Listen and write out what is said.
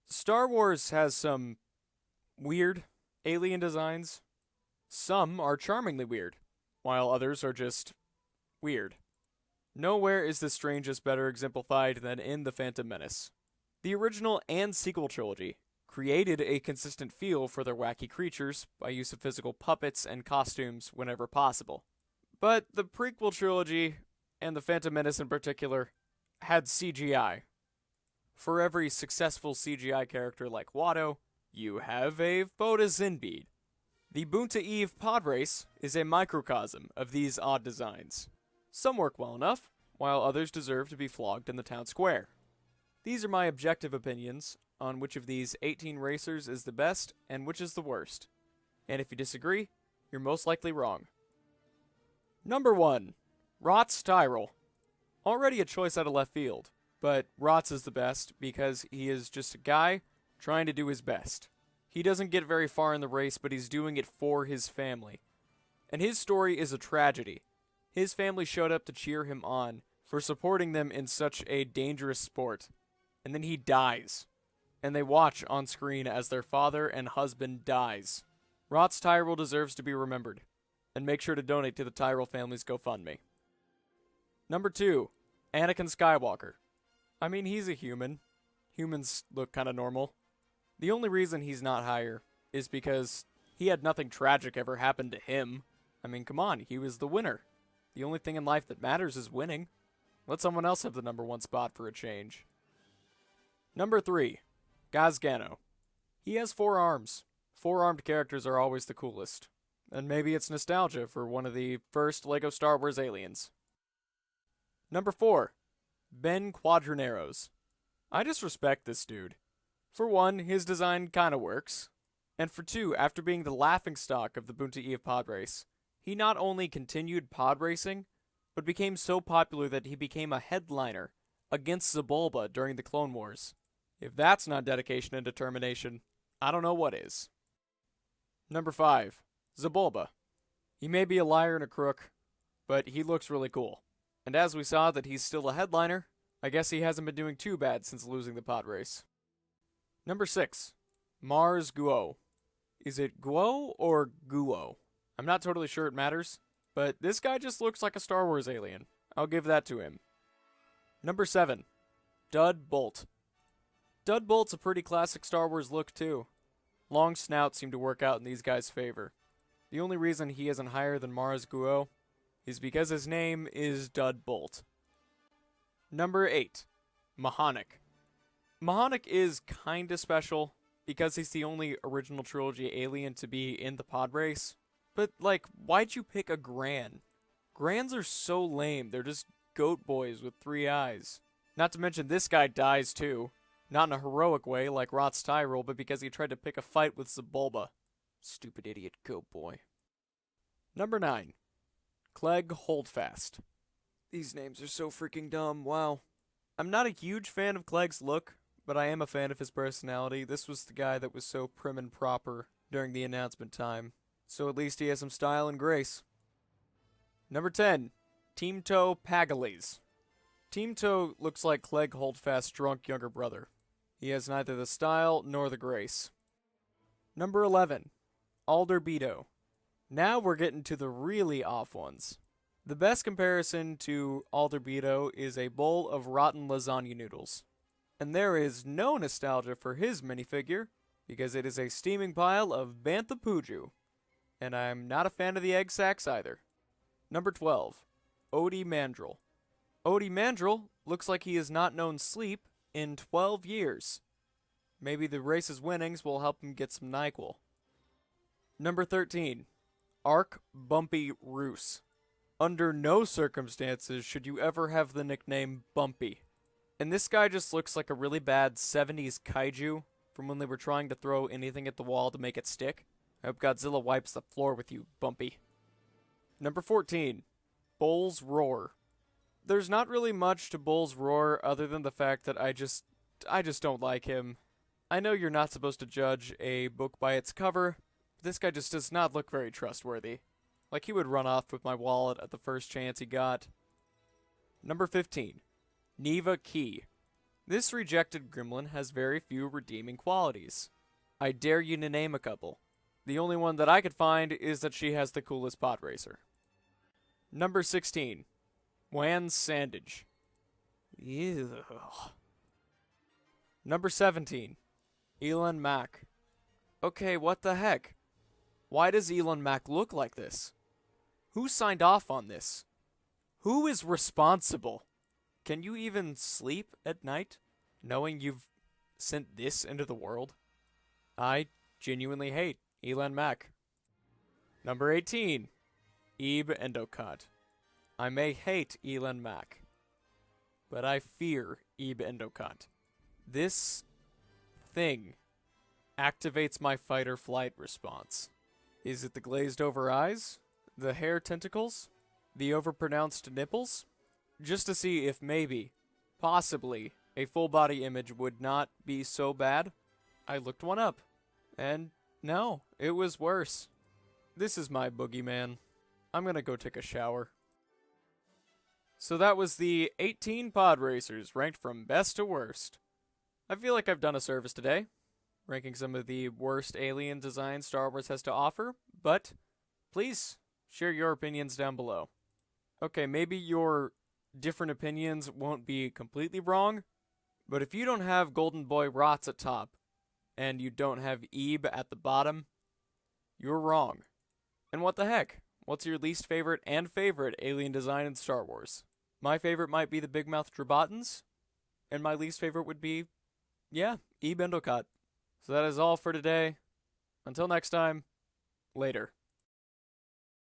Star Wars has some weird alien designs. Some are charmingly weird, while others are just weird. Nowhere is the strangest better exemplified than in The Phantom Menace. The original and sequel trilogy created a consistent feel for their wacky creatures by use of physical puppets and costumes whenever possible. But the prequel trilogy, and The Phantom Menace in particular, had CGI. For every successful CGI character like Watto, you have a Zinbead. The Boonta Eve Podrace is a microcosm of these odd designs. Some work well enough, while others deserve to be flogged in the town square. These are my objective opinions on which of these 18 racers is the best and which is the worst. And if you disagree, you're most likely wrong. Number 1. Rots Tyrell. Already a choice out of left field, but Rots is the best because he is just a guy trying to do his best. He doesn't get very far in the race, but he's doing it for his family. And his story is a tragedy. His family showed up to cheer him on for supporting them in such a dangerous sport. And then he dies. And they watch on screen as their father and husband dies. Rots Tyrell deserves to be remembered. And make sure to donate to the Tyrell family's GoFundMe. Number 2. Anakin Skywalker. I mean, he's a human. Humans look kinda normal. The only reason he's not higher is because he had nothing tragic ever happen to him. I mean, come on, he was the winner. The only thing in life that matters is winning. Let someone else have the number 1 spot for a change. Number 3. Gazgano. He has 4 arms. 4-armed characters are always the coolest. And maybe it's nostalgia for one of the first LEGO Star Wars aliens. Number 4. Ben Quadraneros. I just respect this dude. For one, his design kinda works. And for two, after being the laughingstock of the Boonta Eve pod race, he not only continued pod racing, but became so popular that he became a headliner against Zabulba during the Clone Wars. If that's not dedication and determination, I don't know what is. Number 5. Zabulba. He may be a liar and a crook, but he looks really cool. And as we saw that he's still a headliner, I guess he hasn't been doing too bad since losing the pod race. Number 6. Mars Guo. Is it Guo or Guo? I'm not totally sure it matters, but this guy just looks like a Star Wars alien. I'll give that to him. Number 7. Dud Bolt. Dud Bolt's a pretty classic Star Wars look too. Long snouts seem to work out in these guys' favor. The only reason he isn't higher than Mars Guo is because his name is Dud Bolt. Number 8. Mahonic. Mahonic is kinda special because he's the only original trilogy alien to be in the pod race. But, like, why'd you pick a Gran? Grans are so lame, they're just goat boys with 3 eyes. Not to mention this guy dies too. Not in a heroic way like Rots Tyrell, but because he tried to pick a fight with Zabulba. Stupid idiot goat boy. Number 9. Clegg Holdfast. These names are so freaking dumb, wow. I'm not a huge fan of Clegg's look, but I am a fan of his personality. This was the guy that was so prim and proper during the announcement time. So at least he has some style and grace. Number 10. Teamto Pagales. Teamto looks like Clegg Holdfast's drunk younger brother. He has neither the style nor the grace. Number 11. Alderbedo. Now we're getting to the really off ones. The best comparison to Alderbedo is a bowl of rotten lasagna noodles. And there is no nostalgia for his minifigure, because it is a steaming pile of Bantha Pooju. And I'm not a fan of the egg sacks either. Number 12. Odie Mandrill. Odie Mandrill looks like he has not known sleep in 12 years. Maybe the race's winnings will help him get some NyQuil. Number 13. Ark Bumpy Roos. Under no circumstances should you ever have the nickname Bumpy. And this guy just looks like a really bad 70s kaiju from when they were trying to throw anything at the wall to make it stick. I hope Godzilla wipes the floor with you, Bumpy. Number 14. Bull's Roar. There's not really much to Bull's Roar other than the fact that I just don't like him. I know you're not supposed to judge a book by its cover, but this guy just does not look very trustworthy. Like he would run off with my wallet at the first chance he got. Number 15. Neva Key. This rejected gremlin has very few redeeming qualities. I dare you to name a couple. The only one that I could find is that she has the coolest pod racer. Number 16. Wan Sandage. Ew. Number 17. Elon Mack. Okay, what the heck? Why does Elon Mack look like this? Who signed off on this? Who is responsible? Can you even sleep at night knowing you've sent this into the world? I genuinely hate Elon Mack. Number 18. Ebe Endocott. I may hate Elon Mack, but I fear Ebe Endocott. This thing activates my fight or flight response. Is it the glazed over eyes? The hair tentacles? The overpronounced nipples? Just to see if maybe, possibly, a full body image would not be so bad, I looked one up. And no, it was worse. This is my boogeyman. I'm gonna go take a shower. So that was the 18 pod racers ranked from best to worst. I feel like I've done a service today, ranking some of the worst alien designs Star Wars has to offer, but please share your opinions down below. Okay, maybe your different opinions won't be completely wrong, but if you don't have Golden Boy Rots at top, and you don't have Ebe at the bottom, you're wrong. And what the heck? What's your least favorite and favorite alien design in Star Wars? My favorite might be the Big Mouth Drabatans, and my least favorite would be, Ebe Endocott. So that is all for today. Until next time, later.